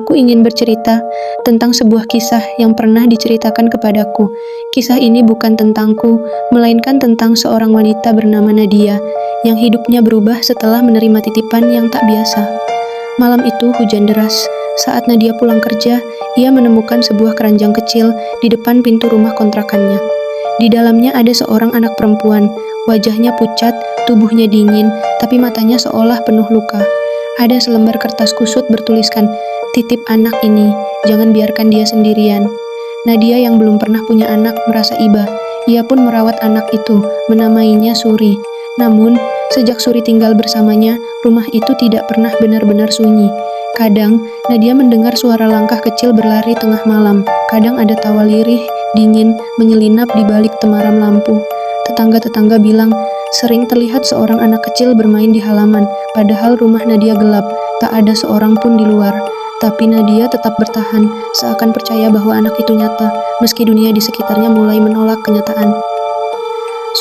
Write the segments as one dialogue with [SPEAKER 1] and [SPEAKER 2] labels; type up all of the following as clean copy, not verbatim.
[SPEAKER 1] Aku ingin bercerita tentang sebuah kisah yang pernah diceritakan kepadaku. Kisah ini bukan tentangku, melainkan tentang seorang wanita bernama Nadia yang hidupnya berubah setelah menerima titipan yang tak biasa. Malam itu hujan deras. Saat Nadia pulang kerja, ia menemukan sebuah keranjang kecil di depan pintu rumah kontrakannya. Di dalamnya ada seorang anak perempuan. Wajahnya pucat, tubuhnya dingin, tapi matanya seolah penuh luka. Ada selembar kertas kusut bertuliskan, "Titip anak ini, jangan biarkan dia sendirian." Nadia yang belum pernah punya anak merasa iba. Ia pun merawat anak itu, menamainya Suri. Namun, sejak Suri tinggal bersamanya, rumah itu tidak pernah benar-benar sunyi. Kadang, Nadia mendengar suara langkah kecil berlari tengah malam. Kadang ada tawa lirih, dingin, menyelinap di balik temaram lampu. Tetangga-tetangga bilang, sering terlihat seorang anak kecil bermain di halaman, padahal rumah Nadia gelap, tak ada seorang pun di luar. Tapi Nadia tetap bertahan, seakan percaya bahwa anak itu nyata, meski dunia di sekitarnya mulai menolak kenyataan.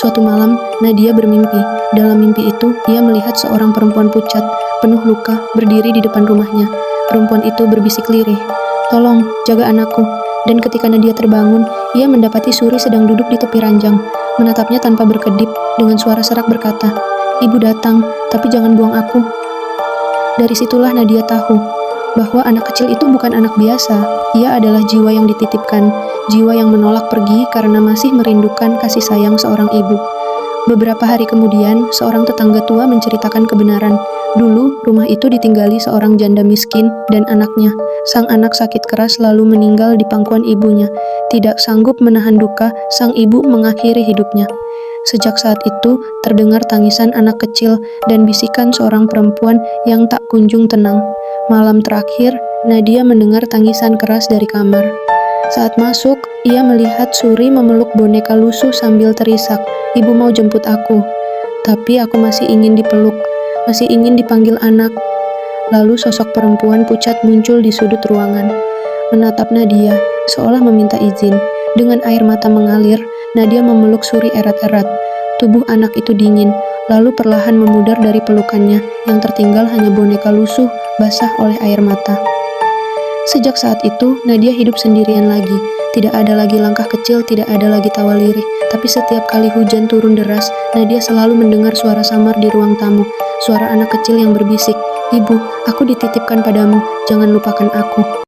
[SPEAKER 1] Suatu malam, Nadia bermimpi. Dalam mimpi itu, ia melihat seorang perempuan pucat, penuh luka, berdiri di depan rumahnya. Perempuan itu berbisik lirih, "Tolong, jaga anakku." Dan ketika Nadia terbangun, ia mendapati Suri sedang duduk di tepi ranjang, menatapnya tanpa berkedip, dengan suara serak berkata, "Ibu datang, tapi jangan buang aku." Dari situlah Nadia tahu bahwa anak kecil itu bukan anak biasa. Ia adalah jiwa yang dititipkan, jiwa yang menolak pergi karena masih merindukan kasih sayang seorang ibu. Beberapa hari kemudian, seorang tetangga tua menceritakan kebenaran. Dulu, rumah itu ditinggali seorang janda miskin dan anaknya. Sang anak sakit keras lalu meninggal di pangkuan ibunya. Tidak sanggup menahan duka, sang ibu mengakhiri hidupnya. Sejak saat itu, terdengar tangisan anak kecil dan bisikan seorang perempuan yang tak kunjung tenang. Malam terakhir, Nadia mendengar tangisan keras dari kamar. Saat masuk, ia melihat Suri memeluk boneka lusuh sambil terisak, "Ibu mau jemput aku." Tapi aku masih ingin dipeluk, masih ingin dipanggil anak. Lalu sosok perempuan pucat muncul di sudut ruangan, menatap Nadia, seolah meminta izin. Dengan air mata mengalir, Nadia memeluk Suri erat-erat. Tubuh anak itu dingin, lalu perlahan memudar dari pelukannya, yang tertinggal hanya boneka lusuh basah oleh air mata. Sejak saat itu, Nadia hidup sendirian lagi. Tidak ada lagi langkah kecil, tidak ada lagi tawa lirih. Tapi setiap kali hujan turun deras, Nadia selalu mendengar suara samar di ruang tamu. Suara anak kecil yang berbisik, "Ibu, aku dititipkan padamu, jangan lupakan aku."